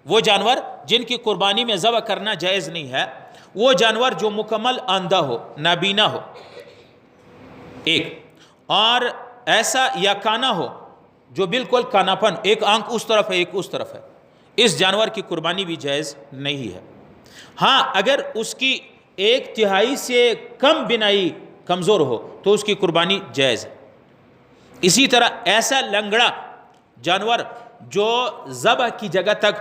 وہ جانور جن کی قربانی میں ذبح کرنا جائز نہیں ہے وہ جانور جو مکمل اندھا ہو، نابینا ہو، ایک، اور ایسا یا کانا ہو جو بالکل کاناپن، ایک آنکھ اس طرف ہے ایک اس طرف ہے، اس جانور کی قربانی بھی جائز نہیں ہے۔ ہاں اگر اس کی 1/3 سے کم بینائی کمزور ہو تو اس کی قربانی جائز ہے۔ اسی طرح ایسا لنگڑا جانور جو ذبح کی جگہ تک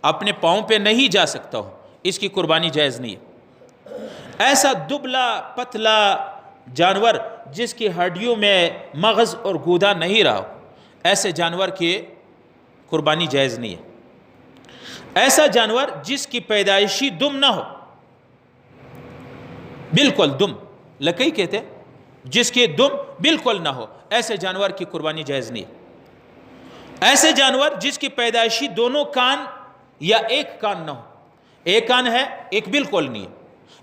اپنے پاؤں پہ نہیں جا سکتا ہو، اس کی قربانی جائز نہیں ہے۔ ایسا دبلا پتلا جانور جس کی ہڈیوں میں مغز اور گودا نہیں رہا ہو، ایسے جانور کی قربانی جائز نہیں ہے۔ ایسا جانور جس کی پیدائشی دم نہ ہو، بالکل دم، لکئی کہتے ہیں، جس کی دم بالکل نہ ہو، ایسے جانور کی قربانی جائز نہیں ہے۔ ایسے جانور جس کی پیدائشی دونوں کان یا ایک کان نہ ہو، ایک کان ہے ایک بالکل نہیں ہے،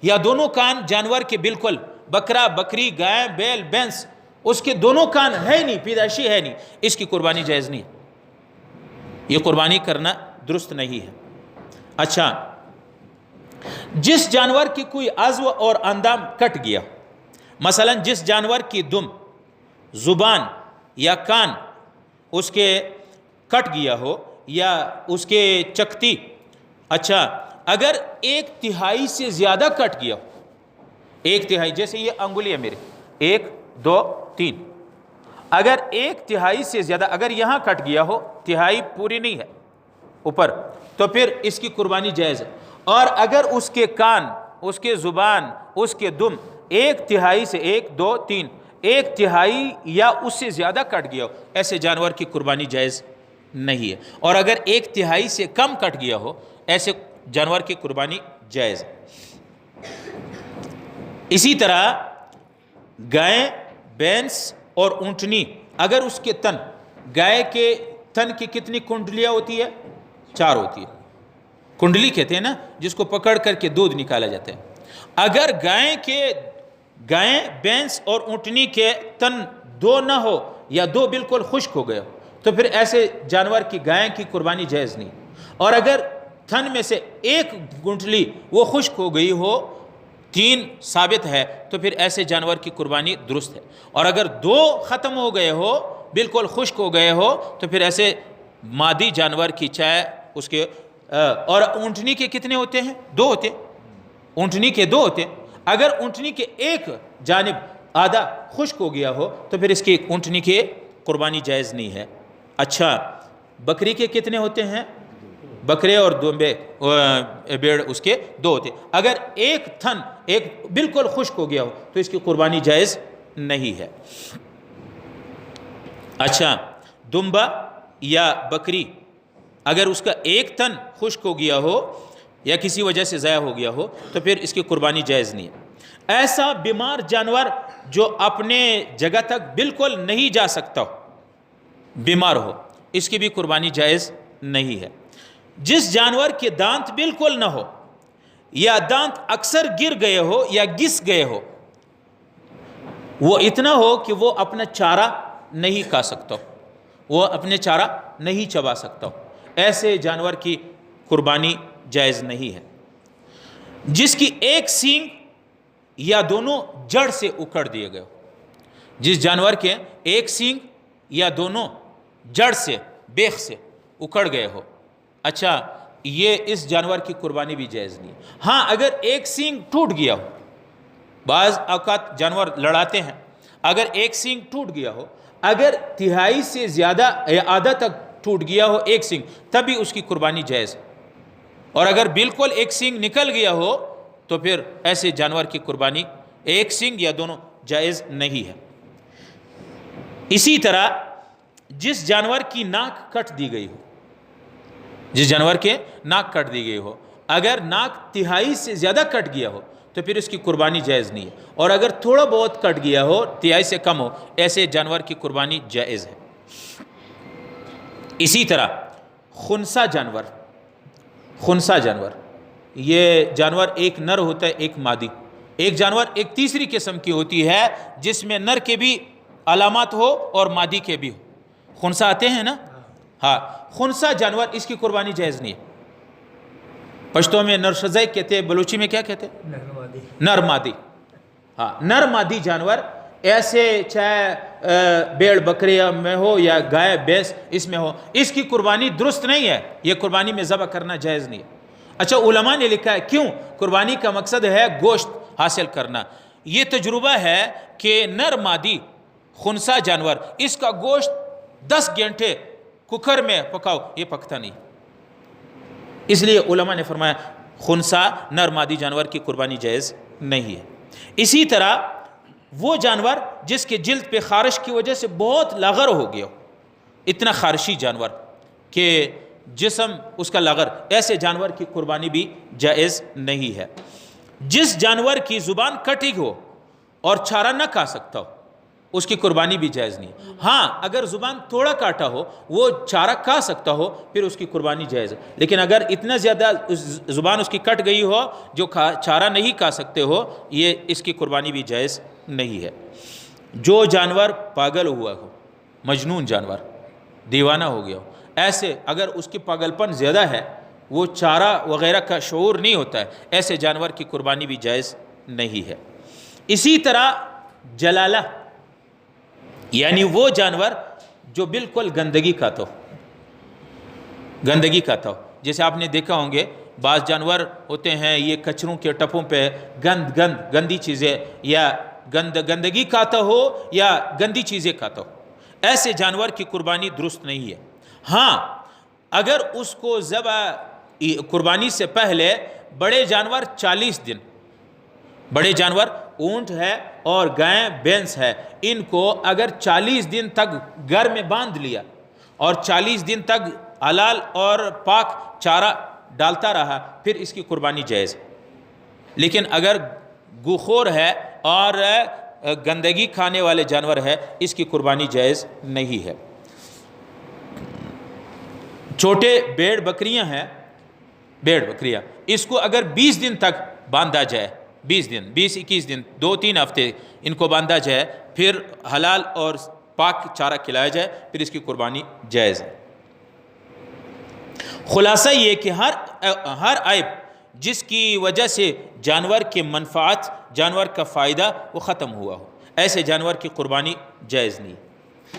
یا دونوں کان جانور کے بالکل، بکرا بکری گائے بیل بینس اس کے دونوں کان ہے نہیں، پیدائشی ہے نہیں، اس کی قربانی جائز نہیں ہے، یہ قربانی کرنا درست نہیں ہے۔ اچھا، جس جانور کی کوئی عضو اور اندام کٹ گیا، مثلا جس جانور کی دم، زبان یا کان اس کے کٹ گیا ہو یا اس کے چکتی، اچھا اگر 1/3 سے زیادہ کٹ گیا ہو، 1/3، جیسے یہ انگلی ہے میرے، 1 2 3، اگر 1/3 سے زیادہ، اگر یہاں کٹ گیا ہو، تہائی پوری نہیں ہے اوپر، تو پھر اس کی قربانی جائز ہے۔ اور اگر اس کے کان، اس کے زبان، اس کے دم 1/3 سے 1 2 3 1/3 یا اس سے زیادہ کٹ گیا ہو، ایسے جانور کی قربانی جائز نہیں ہے۔ اور اگر 1/3 سے کم کٹ گیا ہو، ایسے جانور کی قربانی جائز ہے۔ اسی طرح گائے بینس اور اونٹنی، اگر اس کے تن، گائے کے تن کی کتنی کنڈلیاں ہوتی ہے؟ 4 ہوتی ہے، کنڈلی کہتے ہیں نا جس کو پکڑ کر کے دودھ نکالا جاتا ہے۔ اگر گائے بینس اور اونٹنی کے تن 2 نہ ہو یا 2 بالکل خشک ہو گئے ہو، تو پھر ایسے جانور کی گائے کی قربانی جائز نہیں۔ اور اگر تھن میں سے 1 گنٹلی وہ خشک ہو گئی ہو، 3 ثابت ہے، تو پھر ایسے جانور کی قربانی درست ہے۔ اور اگر 2 ختم ہو گئے ہو، بالکل خشک ہو گئے ہو، تو پھر ایسے مادی جانور کی چائے اس کے، اور اونٹنی کے کتنے ہوتے ہیں؟ 2 ہوتے ہیں، اونٹنی کے 2 ہوتے ہیں۔ اگر اونٹنی کے ایک جانب آدھا خشک ہو گیا ہو تو پھر اس کی اونٹنی کی قربانی جائز نہیں ہے۔ اچھا، بکری کے کتنے ہوتے ہیں؟ بکرے اور دومبے بیڑ اس کے 2 ہوتے ہیں۔ اگر ایک تھن ایک بالکل خشک ہو گیا ہو تو اس کی قربانی جائز نہیں ہے۔ اچھا، دمبا یا بکری اگر اس کا ایک تن خشک ہو گیا ہو یا کسی وجہ سے ضائع ہو گیا ہو تو پھر اس کی قربانی جائز نہیں ہے۔ ایسا بیمار جانور جو اپنے جگہ تک بالکل نہیں جا سکتا ہو، بیمار ہو، اس کی بھی قربانی جائز نہیں ہے۔ جس جانور کے دانت بالکل نہ ہو یا دانت اکثر گر گئے ہو یا گس گئے ہو، وہ اتنا ہو کہ وہ اپنا چارہ نہیں کھا سکتا ہو، وہ اپنے چارہ نہیں چبا سکتا ہو، ایسے جانور کی قربانی جائز نہیں ہے۔ جس کی ایک سینگ یا دونوں جڑ سے اکھڑ دیے گئے ہو، جس جانور کے ایک سینگ یا دونوں جڑ سے، بیخ سے اکھڑ گئے ہو، اچھا یہ اس جانور کی قربانی بھی جائز نہیں ہے۔ ہاں اگر ایک سینگ ٹوٹ گیا ہو، بعض اوقات جانور لڑاتے ہیں، اگر ایک سینگ ٹوٹ گیا ہو، اگر تہائی سے زیادہ یا آدھا تک ٹوٹ گیا ہو ایک سینگ، تب بھی اس کی قربانی جائز ہے۔ اور اگر بالکل ایک سینگ نکل گیا ہو تو پھر ایسے جانور کی قربانی ایک سینگ یا دونوں جائز نہیں ہے۔ اسی طرح جس جانور کی ناک کٹ دی گئی ہو، جس جانور کے ناک کٹ دی گئی ہو، اگر ناک تہائی سے زیادہ کٹ گیا ہو تو پھر اس کی قربانی جائز نہیں ہے۔ اور اگر تھوڑا بہت کٹ گیا ہو، تہائی سے کم ہو، ایسے جانور کی قربانی جائز ہے۔ اسی طرح خنثی جانور، خنثی جانور، یہ جانور ایک نر ہوتا ہے ایک مادی، ایک جانور ایک تیسری قسم کی ہوتی ہے جس میں نر کے بھی علامات ہو اور مادی کے بھی ہو، خنثی آتے ہیں نا، ہاں خنثی جانور، اس کی قربانی جائز نہیں ہے۔ پشتوں میں نرشزئی کہتے ہیں، بلوچی میں کیا کہتے ہیں؟ نر مادی. ہاں، نر مادی جانور ایسے چاہے بیڑ بکریا میں ہو یا گائے بھینس اس میں ہو، اس کی قربانی درست نہیں ہے، یہ قربانی میں ذبح کرنا جائز نہیں ہے. اچھا، علماء نے لکھا ہے کیوں؟ قربانی کا مقصد ہے گوشت حاصل کرنا. یہ تجربہ ہے کہ نر مادی خنسا جانور، اس کا گوشت 10 گھنٹے کوکر میں پکاؤ، یہ پکتا نہیں. اس لیے علماء نے فرمایا خنسا نر مادی جانور کی قربانی جائز نہیں ہے. اسی طرح وہ جانور جس کے جلد پہ خارش کی وجہ سے بہت لاغر ہو گیا ہو، اتنا خارشی جانور کہ جسم اس کا لاغر، ایسے جانور کی قربانی بھی جائز نہیں ہے. جس جانور کی زبان کٹی ہو اور چارہ نہ کھا سکتا ہو، اس کی قربانی بھی جائز نہیں. ہاں، اگر زبان تھوڑا کاٹا ہو، وہ چارہ کھا سکتا ہو، پھر اس کی قربانی جائز ہے. لیکن اگر اتنا زیادہ زبان اس کی کٹ گئی ہو جو چارہ نہیں کھا سکتے ہو، یہ اس کی قربانی بھی جائز نہیں ہے. جو جانور پاگل ہوا ہو، مجنون جانور، دیوانہ ہو گیا ہو، ایسے اگر اس کی پاگل پن زیادہ ہے، وہ چارہ وغیرہ کا شعور نہیں ہوتا ہے، ایسے جانور کی قربانی بھی جائز نہیں ہے. اسی طرح جلالہ، یعنی وہ جانور جو بالکل گندگی کھاتا ہو، گندگی کھاتا ہو. جیسے آپ نے دیکھا ہوں گے بعض جانور ہوتے ہیں یہ کچروں کے ٹپوں پہ گندی چیزیں یا گندگی کھاتا ہو یا گندی چیزیں کھاتا ہو، ایسے جانور کی قربانی درست نہیں ہے. ہاں، اگر اس کو ذبح قربانی سے پہلے بڑے جانور 40 دن، بڑے جانور اونٹ ہے اور گائیں بھینس ہے، ان کو اگر 40 دن تک گھر میں باندھ لیا اور 40 دن تک حلال اور پاک چارہ ڈالتا رہا، پھر اس کی قربانی جائز. لیکن اگر گوخور ہے اور گندگی کھانے والے جانور ہے، اس کی قربانی جائز نہیں ہے. چھوٹے بیڑ بکریاں ہیں، بیڑ بکریاں، اس کو اگر 20 دن تک باندھا جائے، 20 دن، 20-21 دن، 2-3 ہفتے ان کو باندھا جائے، پھر حلال اور پاک چارہ کھلایا جائے، پھر اس کی قربانی جائز ہے. خلاصہ یہ کہ ہر عیب جس کی وجہ سے جانور کے منفعت، جانور کا فائدہ وہ ختم ہوا ہو، ایسے جانور کی قربانی جائز نہیں.